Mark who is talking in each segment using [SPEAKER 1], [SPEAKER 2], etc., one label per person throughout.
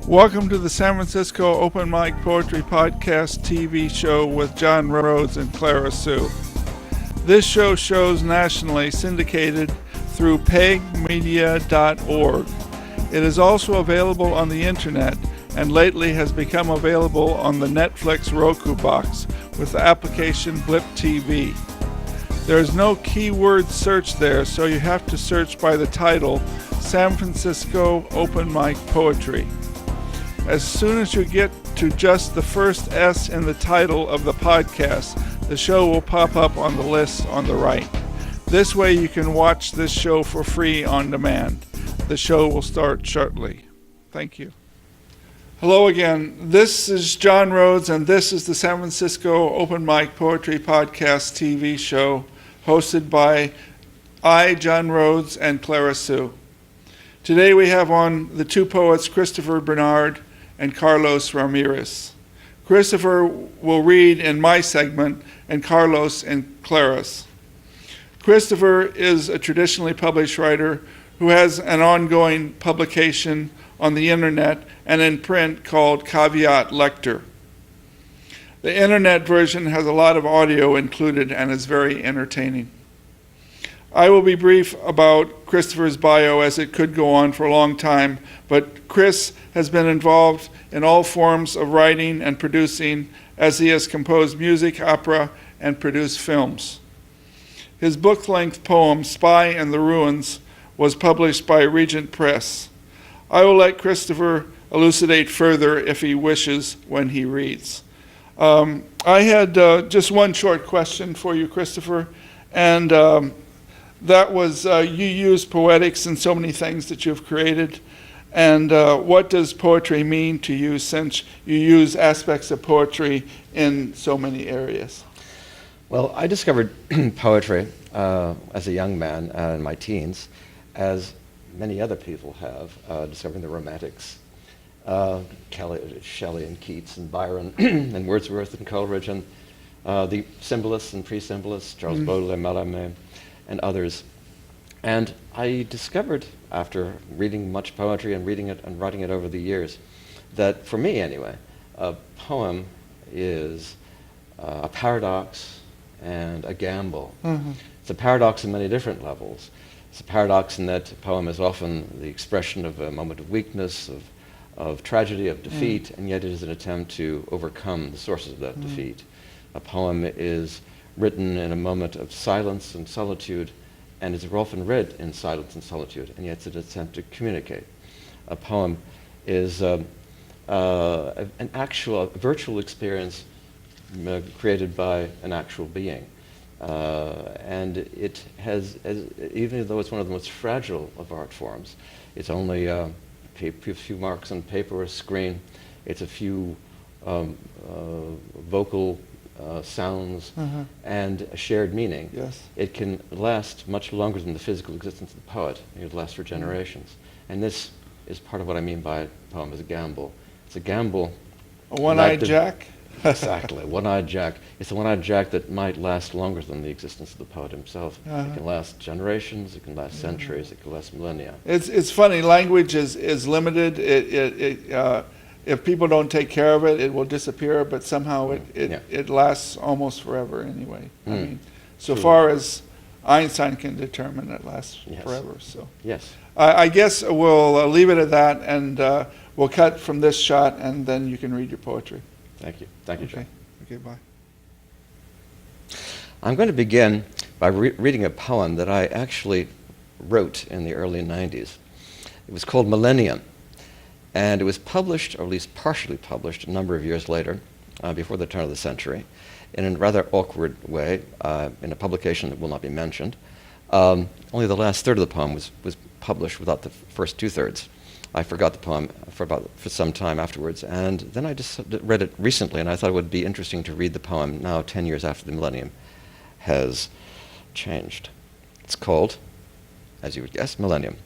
[SPEAKER 1] Welcome to the San Francisco Open Mic Poetry Podcast TV show with John Rhodes and Clara Sue. This show shows nationally syndicated through pegmedia.org. It is also available on the internet and lately has become available on the Netflix Roku box with the application Blip TV. There is no keyword search there, so you have to search by the title San Francisco Open Mic Poetry. As soon as you get to just the first S in the title of the podcast, the show will pop up on the list on the right. This way you can watch this show for free on demand. The show will start shortly. Thank you. Hello again. This is John Rhodes, and this is the San Francisco Open Mic Poetry Podcast TV show hosted by John Rhodes, and Clara Sue. Today we have on the two poets Christopher Bernard and Carlos Ramirez. Christopher will read in my segment and Carlos in Clara's. Christopher is a traditionally published writer who has an ongoing publication on the internet and in print called Caveat Lector. The internet version has a lot of audio included and is very entertaining. I will be brief about Christopher's bio as it could go on for a long time, but Chris has been involved in all forms of writing and producing as he has composed music, opera, and produced films. His book-length poem, Spy in the Ruins, was published by Regent Press. I will let Christopher elucidate further if he wishes when he reads. I had just one short question for you, Christopher, and that was you use poetics in so many things that you've created, and what does poetry mean to you since you use aspects of poetry in so many areas?
[SPEAKER 2] Well, I discovered poetry as a young man in my teens, as many other people have, discovering the Romantics, Shelley and Keats and Byron and Wordsworth and Coleridge, and the symbolists and pre-symbolists, Charles Baudelaire, Mallarmé, and others. And I discovered, after reading much poetry and reading it and writing it over the years, that for me anyway, a poem is a paradox and a gamble. It's a paradox in many different levels. It's a paradox in that a poem is often the expression of a moment of weakness, of tragedy, of defeat, and yet it is an attempt to overcome the sources of that defeat. A poem is written in a moment of silence and solitude, and is often read in silence and solitude, and yet it's an attempt to communicate. A poem is an actual, virtual experience created by an actual being. And it has, even though it's one of the most fragile of art forms, it's only a few marks on paper or screen, it's a few vocal sounds and a shared meaning.
[SPEAKER 1] Yes.
[SPEAKER 2] It can last much longer than the physical existence of the poet. It can last for generations. And this is part of what I mean by a poem as a gamble. It's a gamble.
[SPEAKER 1] A one-eyed jack?
[SPEAKER 2] Exactly, one-eyed jack. It's a one-eyed jack that might last longer than the existence of the poet himself. It can last generations, it can last centuries, it can last millennia.
[SPEAKER 1] It's funny, language is limited. If people don't take care of it, it will disappear, but somehow it lasts almost forever anyway. I mean, so
[SPEAKER 2] True.
[SPEAKER 1] far as Einstein can determine, it lasts forever. So
[SPEAKER 2] yes.
[SPEAKER 1] I guess we'll leave it at that, and we'll cut from this shot, and then you can read your poetry.
[SPEAKER 2] Thank you. Thank you, John.
[SPEAKER 1] Okay, bye.
[SPEAKER 2] I'm going to begin by reading a poem that I actually wrote in the early 90s. It was called Millennium, and it was published, or at least partially published, a number of years later, before the turn of the century, in a rather awkward way, in a publication that will not be mentioned. Only the last third of the poem was published without the first two-thirds. I forgot the poem for some time afterwards, and then I just read it recently, and I thought it would be interesting to read the poem now 10 years after the millennium has changed. It's called, as you would guess, Millennium.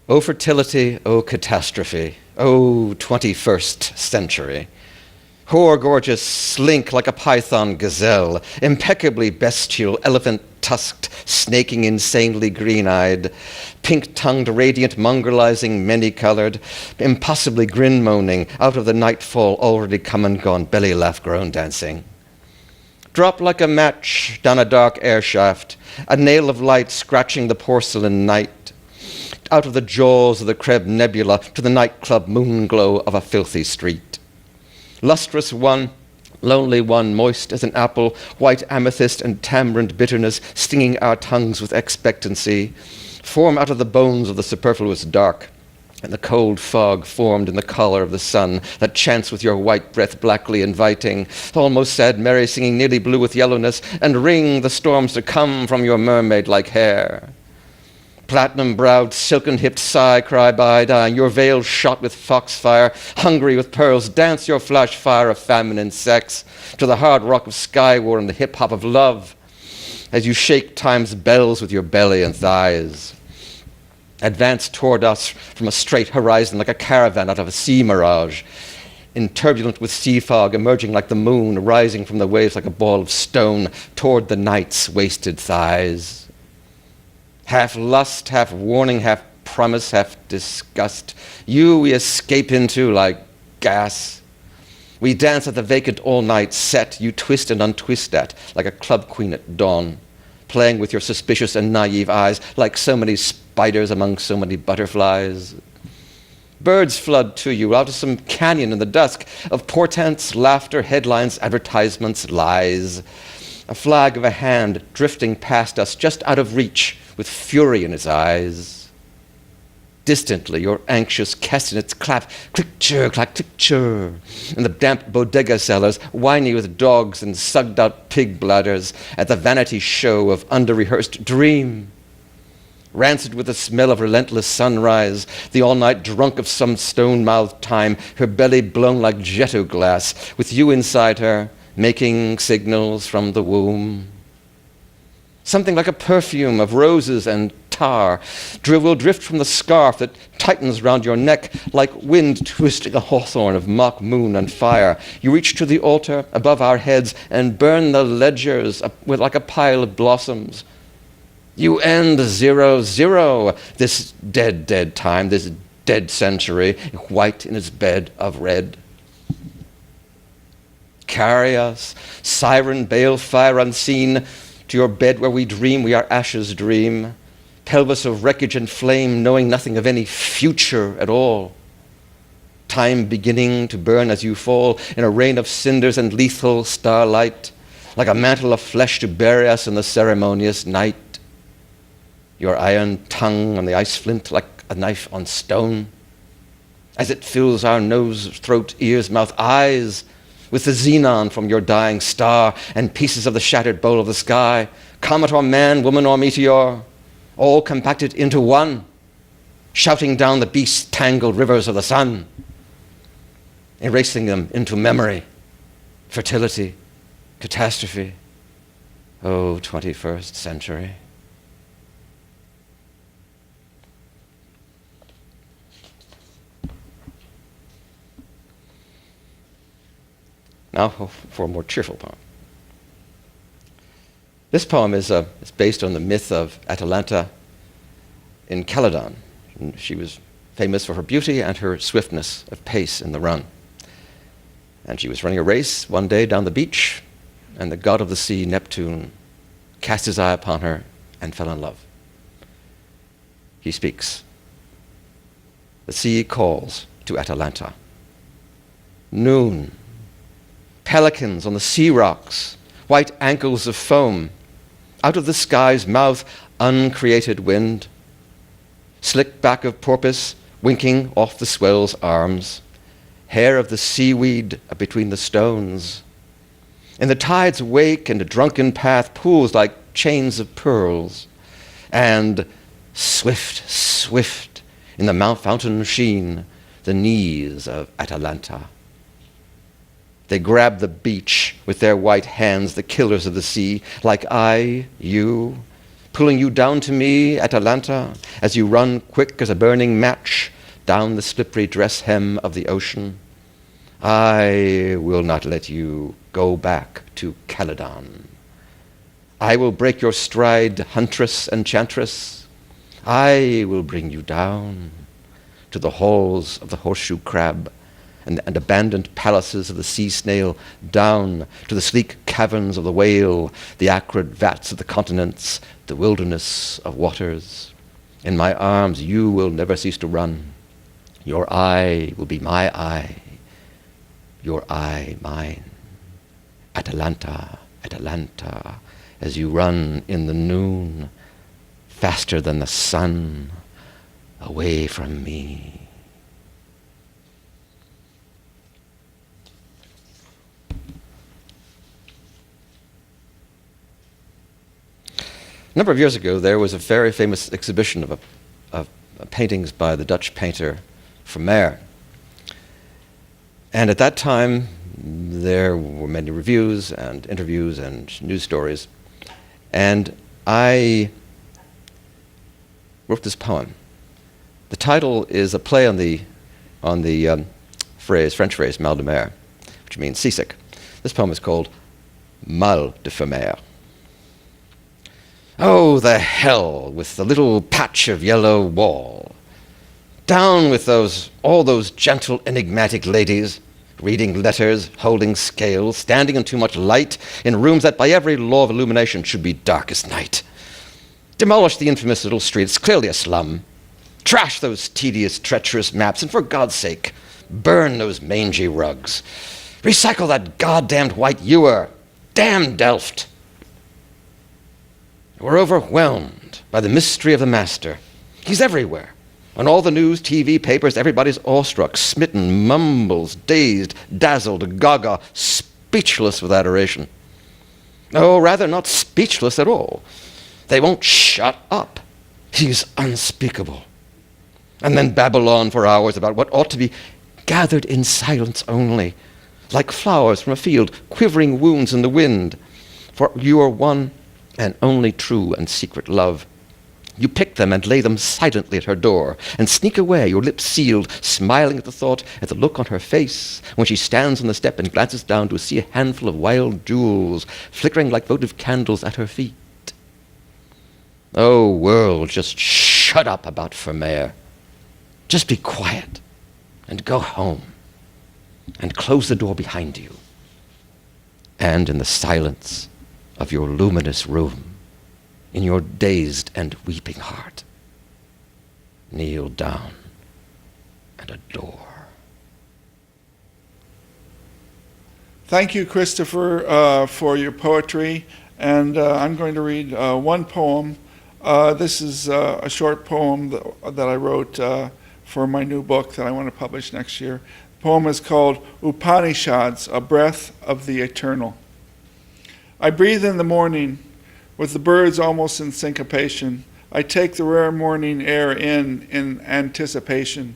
[SPEAKER 2] O fertility, O catastrophe, O 21st century, Hoar gorgeous, slink like a python gazelle, impeccably bestial, elephant-tusked, snaking insanely green-eyed, pink-tongued, radiant, mongrelizing, many-colored, impossibly grin-moaning, out of the nightfall already come and gone, belly laugh groan dancing. Drop like a match down a dark air shaft, a nail of light scratching the porcelain night, out of the jaws of the Krebs nebula to the nightclub moon glow of a filthy street. Lustrous one, lonely one, moist as an apple, white amethyst and tamarind bitterness stinging our tongues with expectancy, form out of the bones of the superfluous dark, and the cold fog formed in the collar of the sun that chants with your white breath blackly inviting, almost sad Mary singing nearly blue with yellowness, and ring the storms to come from your mermaid-like hair. Platinum-browed, silken-hipped sigh, cry by dying, your veil shot with foxfire, hungry with pearls, dance your flash fire of famine and sex to the hard rock of skyward and the hip-hop of love as you shake time's bells with your belly and thighs. Advance toward us from a straight horizon like a caravan out of a sea mirage, in turbulent with sea fog, emerging like the moon, rising from the waves like a ball of stone toward the night's wasted thighs. Half lust, half warning, half promise, half disgust. You we escape into like gas. We dance at the vacant all-night set you twist and untwist at like a club queen at dawn, playing with your suspicious and naive eyes like so many spiders among so many butterflies. Birds flood to you out of some canyon in the dusk of portents, laughter, headlines, advertisements, lies. A flag of a hand drifting past us just out of reach with fury in his eyes. Distantly, your anxious castanets clap, click-chur, clack, click-chur, and the damp bodega cellars, whiny with dogs and sucked-out pig bladders at the vanity show of under-rehearsed dream. Rancid with the smell of relentless sunrise, the all-night drunk of some stone-mouthed time, her belly blown like jetto glass, with you inside her, making signals from the womb. Something like a perfume of roses and tar will drift from the scarf that tightens round your neck like wind twisting a hawthorn of mock moon and fire. You reach to the altar above our heads and burn the ledgers with like a pile of blossoms. You end 0-0, this dead, dead time, this dead century, white in its bed of red. Carry us, siren, balefire unseen, to your bed where we dream we are ashes dream, pelvis of wreckage and flame, knowing nothing of any future at all. Time beginning to burn as you fall in a rain of cinders and lethal starlight, like a mantle of flesh to bury us in the ceremonious night. Your iron tongue on the ice flint like a knife on stone, as it fills our nose, throat, ears, mouth, eyes, with the xenon from your dying star and pieces of the shattered bowl of the sky, comet or man, woman or meteor, all compacted into one, shouting down the beast-tangled rivers of the sun, erasing them into memory, fertility, catastrophe. Oh, 21st century. Now for a more cheerful poem. This poem is based on the myth of Atalanta in Calydon. And she was famous for her beauty and her swiftness of pace in the run. And she was running a race one day down the beach, and the god of the sea, Neptune, cast his eye upon her and fell in love. He speaks. The sea calls to Atalanta. Noon. Pelicans on the sea rocks, white ankles of foam, out of the sky's mouth, uncreated wind, slick back of porpoise, winking off the swell's arms, hair of the seaweed between the stones. In the tide's wake and a drunken path, pools like chains of pearls, and swift, swift, in the mount fountain sheen, the knees of Atalanta. They grab the beach with their white hands, the killers of the sea, like I, you, pulling you down to me, Atalanta, as you run quick as a burning match down the slippery dress hem of the ocean. I will not let you go back to Caledon. I will break your stride, huntress, enchantress. I will bring you down to the halls of the horseshoe crab and abandoned palaces of the sea snail, down to the sleek caverns of the whale, the acrid vats of the continents, the wilderness of waters. In my arms you will never cease to run. Your eye will be my eye, your eye mine. Atalanta, Atalanta, as you run in the noon, faster than the sun, away from me. A number of years ago, there was a very famous exhibition of paintings by the Dutch painter Vermeer. And at that time, there were many reviews and interviews and news stories. And I wrote this poem. The title is a play on the French phrase, mal de mer, which means seasick. This poem is called Mal de Vermeer. Oh, the hell with the little patch of yellow wall. Down with all those gentle, enigmatic ladies, reading letters, holding scales, standing in too much light, in rooms that by every law of illumination should be dark as night. Demolish the infamous little street, it's clearly a slum. Trash those tedious, treacherous maps, and for God's sake, burn those mangy rugs. Recycle that goddamned white ewer. Damn Delft. We're overwhelmed by the mystery of the master. He's everywhere. On all the news, TV, papers, everybody's awestruck, smitten, mumbles, dazed, dazzled, gaga, speechless with adoration. Oh, rather not speechless at all. They won't shut up. He's unspeakable. And then babble on for hours about what ought to be gathered in silence only, like flowers from a field, quivering wounds in the wind. For you are one and only true and secret love. You pick them and lay them silently at her door, and sneak away, your lips sealed, smiling at the thought, at the look on her face, when she stands on the step and glances down to see a handful of wild jewels flickering like votive candles at her feet. Oh, world, just shut up about Vermeer. Just be quiet and go home and close the door behind you. And in the silence of your luminous room, in your dazed and weeping heart, kneel down and adore.
[SPEAKER 1] Thank you, Christopher, for your poetry. And I'm going to read one poem. This is a short poem that I wrote for my new book that I want to publish next year. The poem is called Upanishads, A Breath of the Eternal. I breathe in the morning, with the birds almost in syncopation. I take the rare morning air in anticipation.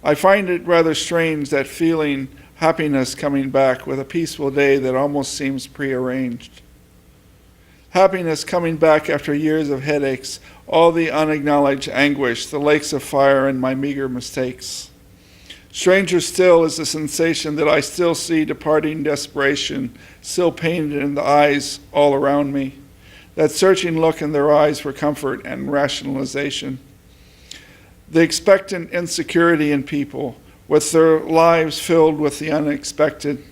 [SPEAKER 1] I find it rather strange, that feeling happiness coming back with a peaceful day that almost seems prearranged. Happiness coming back after years of headaches, all the unacknowledged anguish, the lakes of fire and my meager mistakes. Stranger still is the sensation that I still see departing desperation, still painted in the eyes all around me. That searching look in their eyes for comfort and rationalization. The expectant insecurity in people, with their lives filled with the unexpected.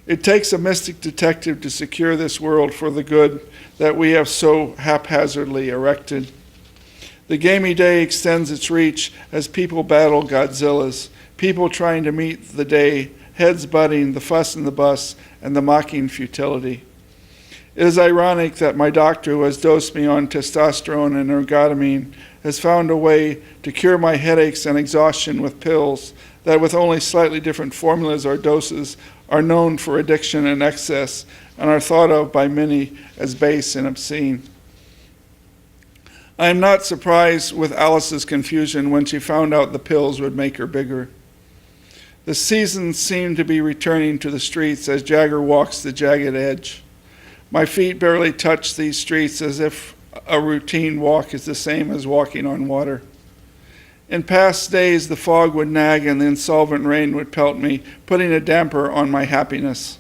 [SPEAKER 1] It takes a mystic detective to secure this world for the good that we have so haphazardly erected. The gamey day extends its reach as people battle Godzillas, people trying to meet the day, heads butting, the fuss in the bus, and the mocking futility. It is ironic that my doctor, who has dosed me on testosterone and ergotamine, has found a way to cure my headaches and exhaustion with pills that, with only slightly different formulas or doses, are known for addiction and excess and are thought of by many as base and obscene. I am not surprised with Alice's confusion when she found out the pills would make her bigger. The seasons seem to be returning to the streets as Jagger walks the jagged edge. My feet barely touch these streets, as if a routine walk is the same as walking on water. In past days, the fog would nag and the insolvent rain would pelt me, putting a damper on my happiness.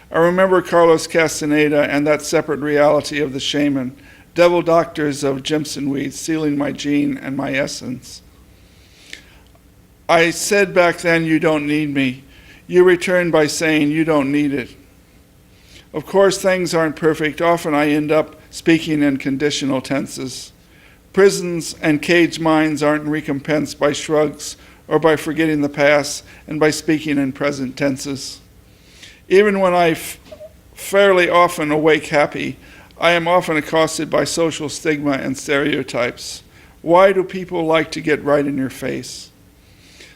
[SPEAKER 1] I remember Carlos Castaneda and that separate reality of the shaman, devil doctors of Jimson weed sealing my gene and my essence. I said back then, you don't need me. You returned by saying, you don't need it. Of course, things aren't perfect. Often I end up speaking in conditional tenses. Prisons and caged minds aren't recompensed by shrugs or by forgetting the past and by speaking in present tenses. Even when I fairly often awake happy, I am often accosted by social stigma and stereotypes. Why do people like to get right in your face?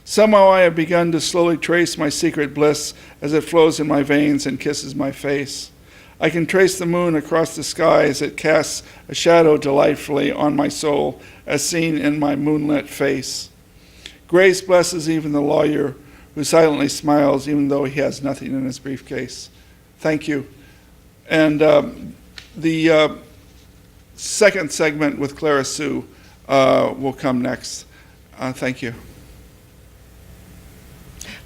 [SPEAKER 1] Somehow I have begun to slowly trace my secret bliss as it flows in my veins and kisses my face. I can trace the moon across the sky as it casts a shadow delightfully on my soul, as seen in my moonlit face. Grace blesses even the lawyer who silently smiles even though he has nothing in his briefcase. Thank you. And the second segment with Clara Sue will come next. Thank you.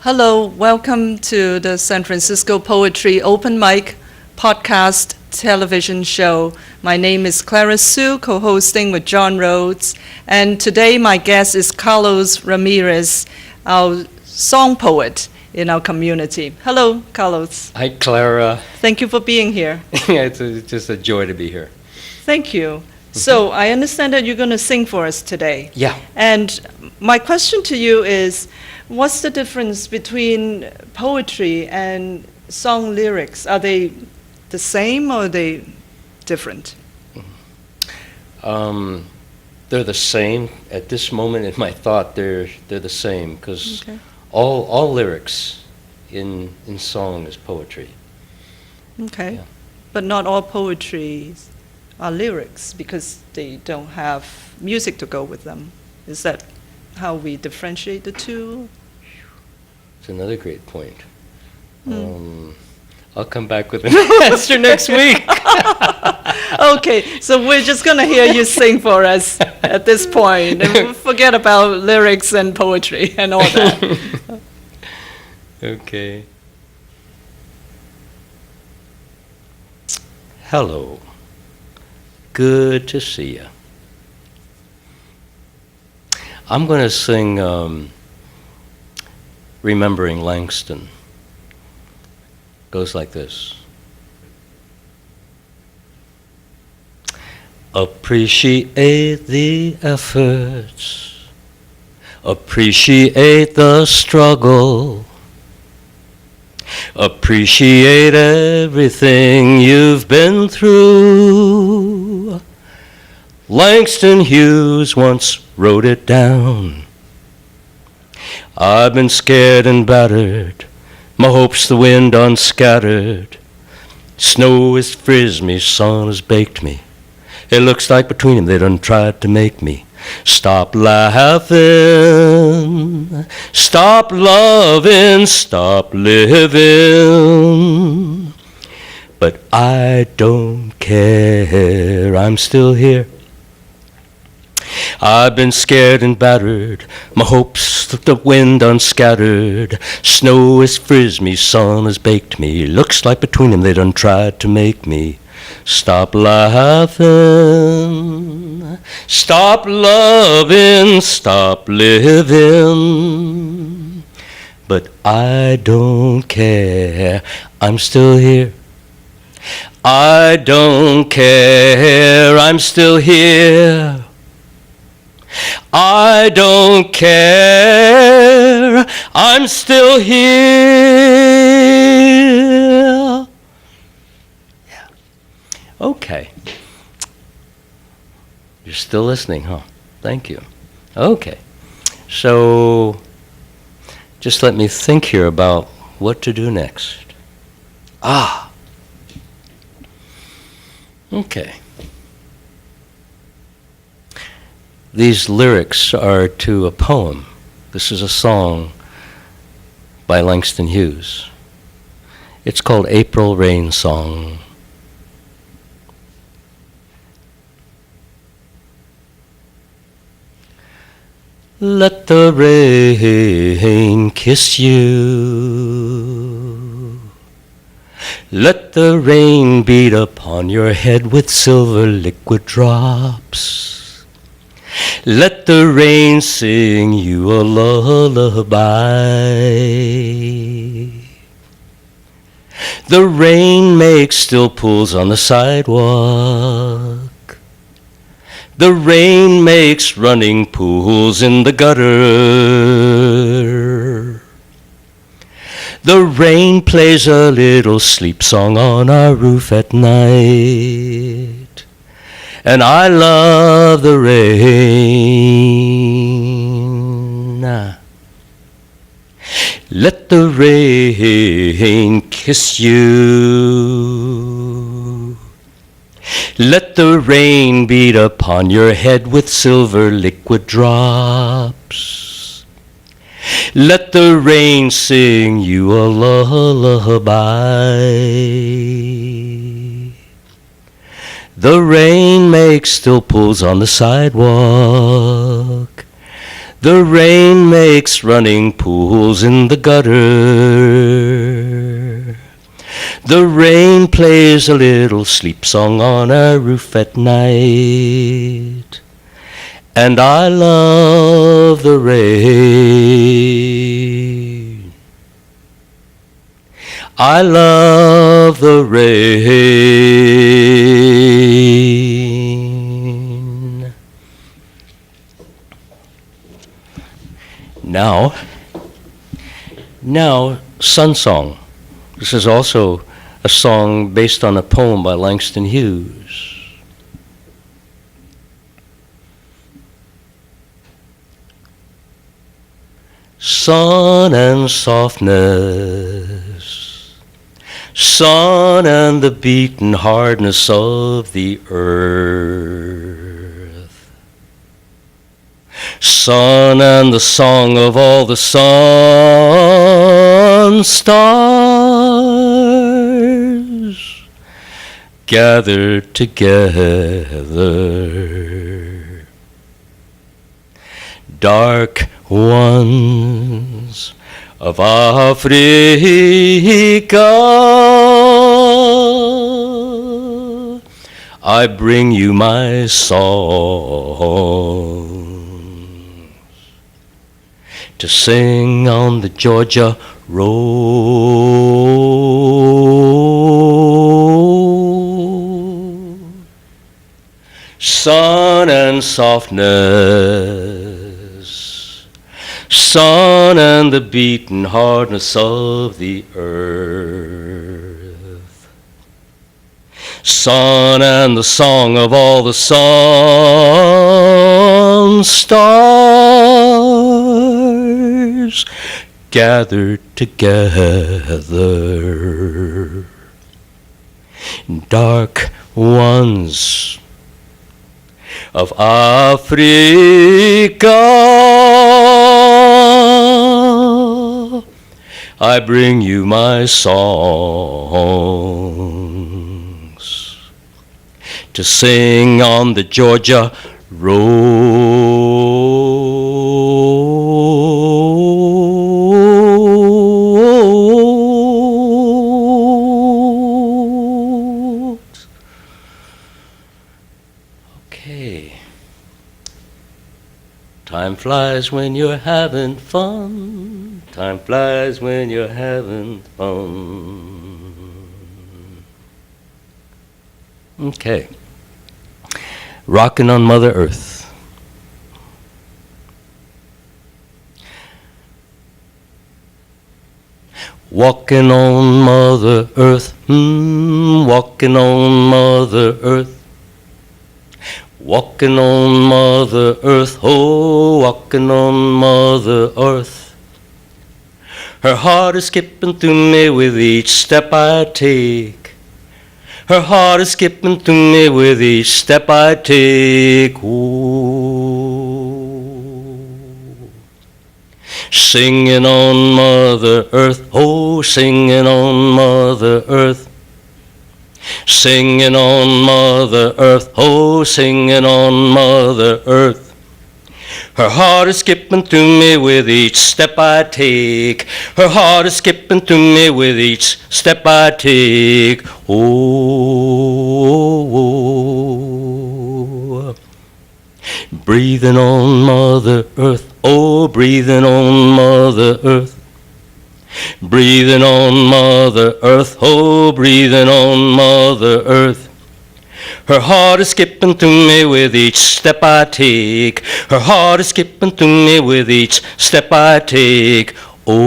[SPEAKER 3] Hello, welcome to the San Francisco Poetry Open Mic podcast television show. My name is Clara Sue, co-hosting with John Rhodes, and today my guest is Carlos Ramirez, our song poet in our community. Hello, Carlos.
[SPEAKER 4] Hi, Clara.
[SPEAKER 3] Thank you for being here.
[SPEAKER 4] It's just a joy to be here.
[SPEAKER 3] Thank you. So I understand that you're going to sing for us today.
[SPEAKER 4] Yeah.
[SPEAKER 3] And my question to you is, what's the difference between poetry and song lyrics? Are they the same or are they different?
[SPEAKER 4] They're the same. At this moment in my thought, they're the same, because
[SPEAKER 3] Okay.
[SPEAKER 4] all lyrics in song is poetry.
[SPEAKER 3] Okay.
[SPEAKER 4] Yeah.
[SPEAKER 3] But not all poetry are lyrics because they don't have music to go with them. Is that how we differentiate the two?
[SPEAKER 4] It's another great point. I'll come back with an answer next week.
[SPEAKER 3] Okay, so we're just going to hear you sing for us at this point, and we'll forget about lyrics and poetry and all that.
[SPEAKER 4] Okay. Hello. Good to see you. I'm going to sing Remembering Langston. Goes like this. Appreciate the efforts. Appreciate the struggle. Appreciate everything you've been through. Langston Hughes once wrote it down. I've been scared and battered, my hopes the wind unscattered. Snow has frizzed me, sun has baked me. It looks like between them they done tried to make me stop laughing, stop loving, stop living. But I don't care, I'm still here. I've been scared and battered, my hopes the wind unscattered. Snow has frizzed me, sun has baked me. Looks like between them they done tried to make me stop laughing, stop loving, stop living. But I don't care, I'm still here. I don't care, I'm still here. I don't care, I'm still here. Yeah. Okay. You're still listening, huh? Thank you. Okay. So, just let me think here about what to do next. Okay. These lyrics are to a poem. This is a song by Langston Hughes. It's called April Rain Song. Let the rain kiss you. Let the rain beat upon your head with silver liquid drops. Let the rain sing you a lullaby. The rain makes still pools on the sidewalk. The rain makes running pools in the gutter. The rain plays a little sleep song on our roof at night. And I love the rain. Let the rain kiss you. Let the rain beat upon your head with silver liquid drops. Let the rain sing you a lullaby. The rain makes still pools on the sidewalk. The rain makes running pools in the gutter. The rain plays a little sleep song on our roof at night. And I love the rain. I love the rain. Now, Sun Song. This is also a song based on a poem by Langston Hughes. Sun and softness, sun and the beaten hardness of the earth, sun and the song of all the sun stars gathered together. Dark ones of Africa, I bring you my songs to sing on the Georgia road. Sun and softness, sun and the beaten hardness of the earth, sun and the song of all the sun stars gathered together. Dark ones of Africa, I bring you my songs to sing on the Georgia road. Okay. Time flies when you're having fun. Time flies when you're having fun. Okay. Rockin' on Mother Earth. Walking on Mother Earth, walking on Mother Earth. Walking on Mother Earth, oh, walking on Mother Earth. Her heart is skipping through me with each step I take. Her heart is skipping through me with each step I take. Ooh. Singing on Mother Earth, oh, singing on Mother Earth. Singing on Mother Earth, oh, singing on Mother Earth. Her heart is skipping through me with each step I take. Her heart is skipping through me with each step I take. Oh, breathing on Mother Earth. Oh, breathing on Mother Earth. Breathing on Mother Earth. Oh, breathing on Mother Earth. Her heart is skipping through me with each step I take. Her heart is skipping through me with each step I take. Oh.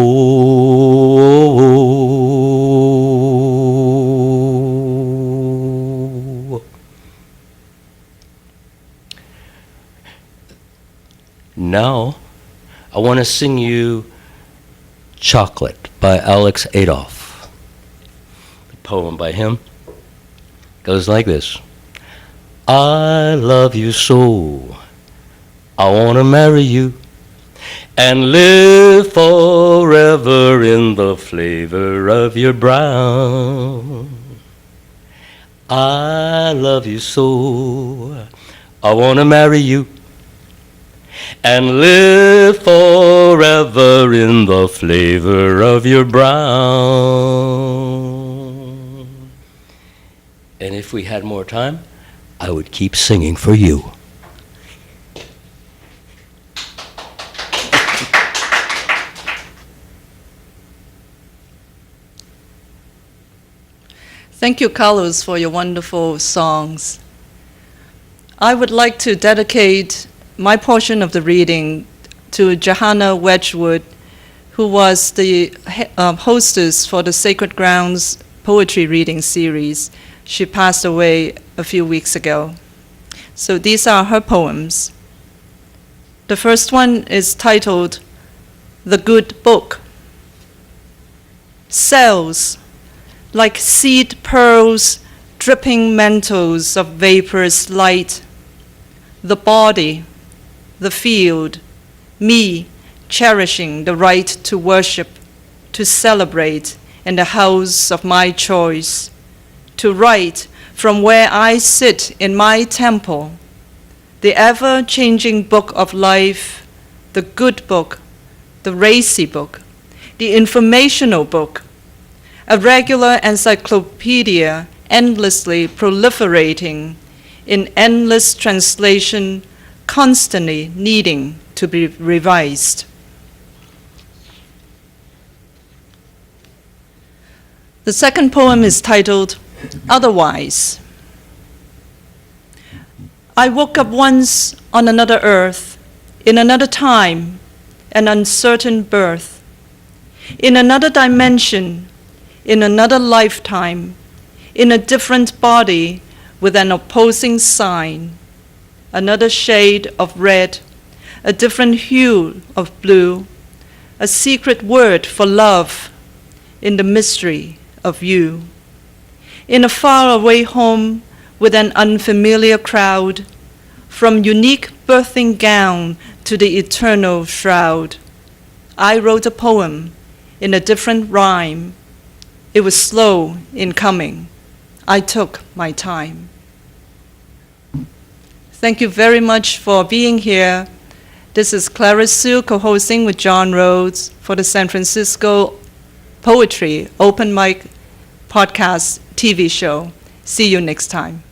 [SPEAKER 4] Now, I want to sing you Chocolate by Alex Adolph. A poem by him goes like this. I love you so, I want to marry you and live forever in the flavor of your brown. I love you so, I want to marry you and live forever in the flavor of your brown. And if we had more time, I would keep singing for you.
[SPEAKER 3] Thank you, Carlos, for your wonderful songs. I would like to dedicate my portion of the reading to Johanna Wedgwood, who was the hostess for the Sacred Grounds poetry reading series. She passed away a few weeks ago. So these are her poems. The first one is titled The Good Book. Cells, like seed pearls, dripping mantles of vaporous light. The body, the field, me cherishing the right to worship, to celebrate in the house of my choice, to write from where I sit in my temple, the ever-changing book of life, the good book, the racy book, the informational book, a regular encyclopedia endlessly proliferating in endless translation, constantly needing to be revised. The second poem is titled Otherwise. I woke up once on another earth, in another time, an uncertain birth, in another dimension, in another lifetime, in a different body with an opposing sign, another shade of red, a different hue of blue, a secret word for love in the mystery of you. In a faraway home with an unfamiliar crowd, from unique birthing gown to the eternal shroud, I wrote a poem in a different rhyme. It was slow in coming. I took my time. Thank you very much for being here. This is Clara Sue co-hosting with John Rhodes for the San Francisco Poetry Open Mic Podcast TV show. See you next time.